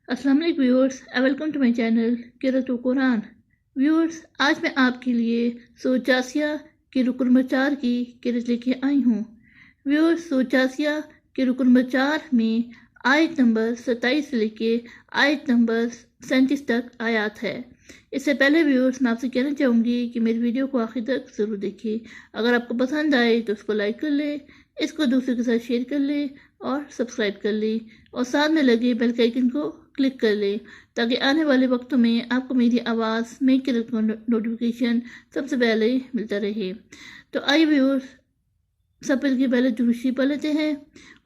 السلام علیکم viewers, welcome to my channel قرۃ of قرآن۔ ویورز، آج میں آپ کے لیے سورہ جاسیہ کے رکن نمبر 4 کی قرأت لے کے آئی ہوں۔ ویورز، سورہ جاسیہ کے رکن نمبر 4 میں آیت نمبر 27 سے لے کے آیت نمبر 37 تک آیات ہے۔ اس سے پہلے ویورز، میں آپ سے کہنا چاہوں گی کہ میری ویڈیو کو آخر تک ضرور دیکھیں۔ اگر آپ کو پسند آئے تو اس کو لائک کر لیں، اس کو دوسرے کے ساتھ شیئر کر لیں اور سبسکرائب کر لیں، اور ساتھ میں لگے بیل کے آئیکن کو کلک کر لیں تاکہ آنے والے وقتوں میں آپ کو میری آواز میں قرأت کا نوٹیفیکیشن سب سے پہلے ملتا رہے۔ تو آئیے ویورز، سب کے پہلے درود شریف پڑھ لیتے ہیں،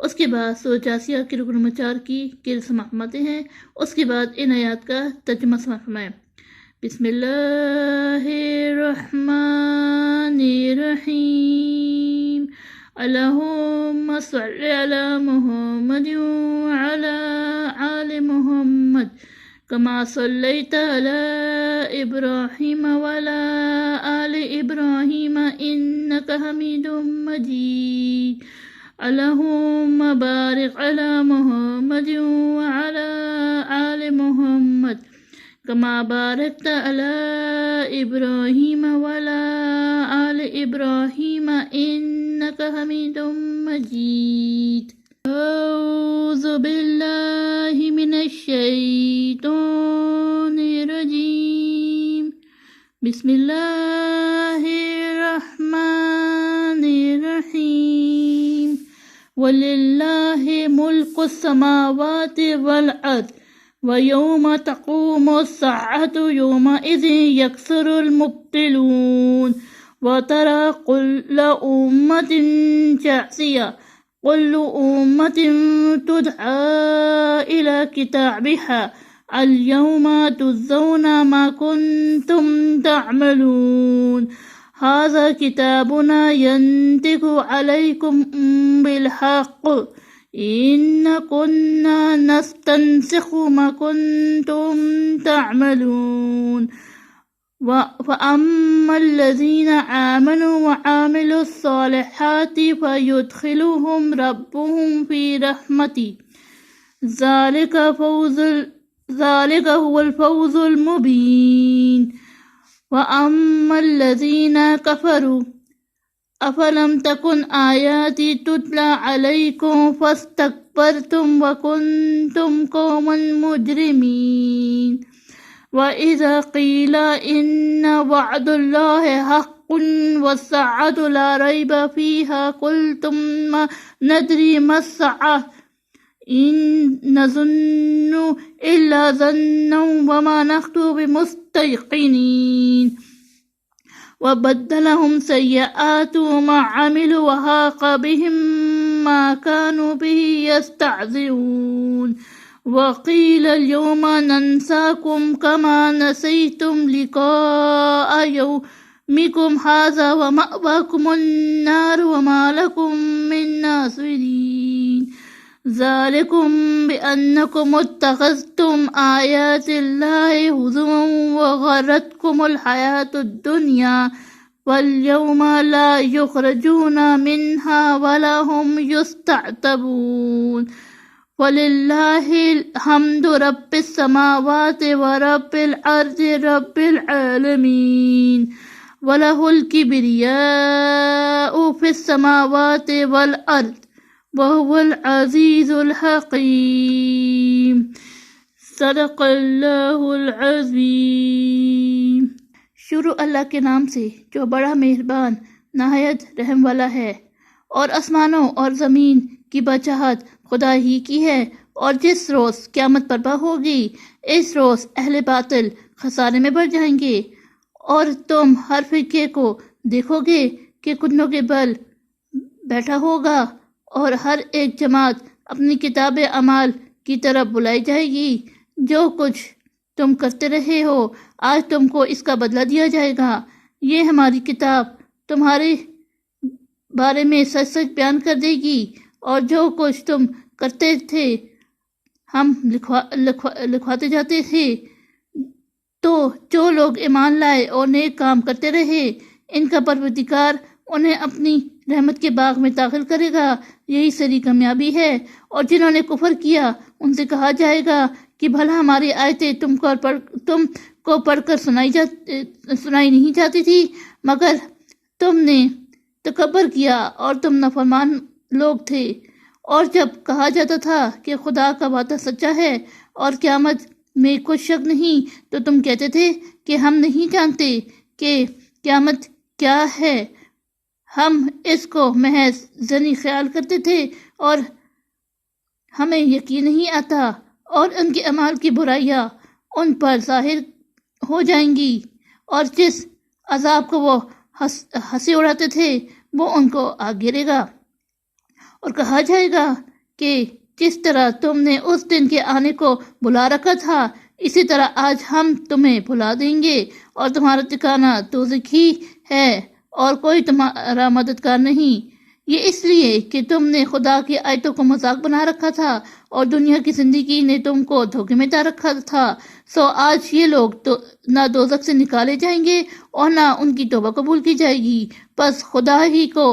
اس کے بعد سورہ جاسیہ کے رکن نمبر 4 کی قرأت سماعت فرماتے ہیں، اس کے بعد ان آیات کا ترجمہ سماعت فرمائیں۔ بسم اللہ الرحمن الرحیم، اللہم صل علی محمد وعلی آل محمد کما صلیت علی ابراہیم وعلی آل ابراہیم انک حمید مجید، اللہم بارک علی محمد وعلی آل محمد کما بارکت علی ابراہیم وعلی آل ابراہیم انک حمید مجید۔ اعوذ باللہ من الشیطان الرجیم، بسم اللہ الرحمن الرحیم، وَلِلَّهِ مُلْكُ السَّمَاوَاتِ وَالْأَرْضِ وَيَوْمَ تَقُومُ السَّاعَةُ يَوْمَئِذٍ يَكْثُرُ الْمُبْطِلُونَ وَتَرَى كُلَّ أُمَّةٍ جَاثِيَةً كُلُّ أُمَّةٍ تُدْعَى إِلَى كِتَابِهَا الْيَوْمَ تُجْزَوْنَ مَا كُنتُمْ تَعْمَلُونَ هَذَا كِتَابُنَا يَنطِقُ عَلَيْكُمْ بِالْحَقِّ إِنَّا كُنَّا نَسْتَنسِخُ مَا كُنتُمْ تَعْمَلُونَ فَأَمَّا الَّذِينَ آمَنُوا وَعَمِلُوا الصَّالِحَاتِ فَيُدْخِلُهُمْ رَبُّهُمْ فِي رَحْمَتِهِ ذَلِكَ هُوَ الْفَوْزُ الْمُبِينُ وَأَمَّا الَّذِينَ كَفَرُوا أَفَلَمْ تَكُنْ آيَاتِي تُتْلَى عَلَيْكُمْ فَاسْتَكْبَرْتُمْ وَكُنْتُمْ قَوْمًا مُجْرِمِينَ وَإِذَا قِيلَ إِنَّ وَعْدَ اللَّهِ حَقٌّ وَالسَّاعَةُ لَا رَيْبَ فِيهَا قُلْتُمْ مَا نَدْرِي مَا السَّاعَةُ إِن نَّظُنُّ إِلَّا ظَنًّا وَمَا نَحْنُ بِمُسْتَيْقِنِينَ وَبَدَّلَهُمْ سَيِّئَاتُ مَا عَمِلُوا وَحَاقَ بِهِم مَّا كَانُوا بِهِ يَسْتَهْزِئُونَ وَقِيلَ الْيَوْمَ نَنسَاكُمْ كَمَا نَسِيتُمْ لِقَاءَ يَوْمِكُمْ هَٰذَا وَمَأْوَاكُمُ النَّارُ وَمَا لَكُم مِّن نَّاصِرِينَ ذَٰلِكُم بِأَنَّكُمُ اتَّخَذْتُمْ آيَاتِ اللَّهِ هُزُوًا وَغَرَّتْكُمُ الْحَيَاةُ الدُّنْيَا وَالْيَوْمَ لَا يُخْرَجُونَ مِنْهَا وَلَا هُمْ يُسْتَعْتَبُونَ وَلِلَّهِ الْحَمْدُ رَبِّ السَّمَاوَاتِ وَرَبِّ الْأَرْضِ رَبِّ الْعَالَمِينَ وَلَهُ الْكِبْرِيَاءُ فِي السَّمَاوَاتِ وَالْأَرْضِ وَهُوَ الْعَزِيزُ الْحَكِيمُ۔ صدق اللہ العظیم۔ شروع اللہ کے نام سے جو بڑا مہربان نہایت رحم والا ہے، اور آسمانوں اور زمین کی بادشاہت خدا ہی کی ہے، اور جس روز قیامت برپا ہوگی اس روز اہل باطل خسارے میں بڑھ جائیں گے، اور تم ہر فرقے کو دیکھو گے کہ گھٹنوں کے بل بیٹھا ہوگا، اور ہر ایک جماعت اپنی کتاب اعمال کی طرف بلائی جائے گی۔ جو کچھ تم کرتے رہے ہو آج تم کو اس کا بدلہ دیا جائے گا۔ یہ ہماری کتاب تمہارے بارے میں سچ سچ بیان کر دے گی، اور جو کچھ تم کرتے تھے ہم لکھواتے جاتے تھے۔ تو جو لوگ ایمان لائے اور نیک کام کرتے رہے ان کا پروردگار انہیں اپنی رحمت کے باغ میں داخل کرے گا، یہی سری کامیابی ہے۔ اور جنہوں نے کفر کیا ان سے کہا جائے گا کہ بھلا ہماری آیتیں تم کو پڑھ کر سنائی نہیں جاتی تھی، مگر تم نے تکبر کیا اور تم نافرمان لوگ تھے۔ اور جب کہا جاتا تھا کہ خدا کا وعدہ سچا ہے اور قیامت میں کچھ شک نہیں، تو تم کہتے تھے کہ ہم نہیں جانتے کہ قیامت کیا ہے، ہم اس کو محض ظنی خیال کرتے تھے اور ہمیں یقین نہیں آتا، اور ان کے اعمال کی برائیاں ان پر ظاہر ہو جائیں گی، اور جس عذاب کو وہ ہنسی اڑاتے تھے وہ ان کو آ گرے گا۔ اور کہا جائے گا کہ جس طرح تم نے اس دن کے آنے کو بلا رکھا تھا، اسی طرح آج ہم تمہیں بلا دیں گے، اور تمہارا ٹھکانہ دوزخ ہی ہے اور کوئی تمہارا مددگار نہیں۔ یہ اس لیے کہ تم نے خدا کی آیتوں کو مذاق بنا رکھا تھا اور دنیا کی زندگی نے تم کو دھوکے میں ڈال رکھا تھا، سو آج یہ لوگ نہ دوزخ سے نکالے جائیں گے اور نہ ان کی توبہ قبول کی جائے گی۔ بس خدا ہی کو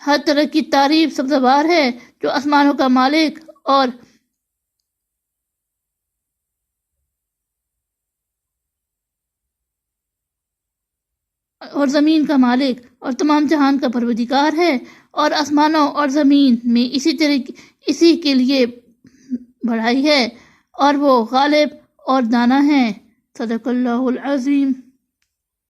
ہر طرح کی تعریف سبزوار ہے، جو آسمانوں کا مالک اور زمین کا مالک اور تمام جہان کا پروردگار ہے، اور آسمانوں اور زمین میں اسی کے لیے بڑھائی ہے، اور وہ غالب اور دانا ہے۔ صدق اللہ العظیم۔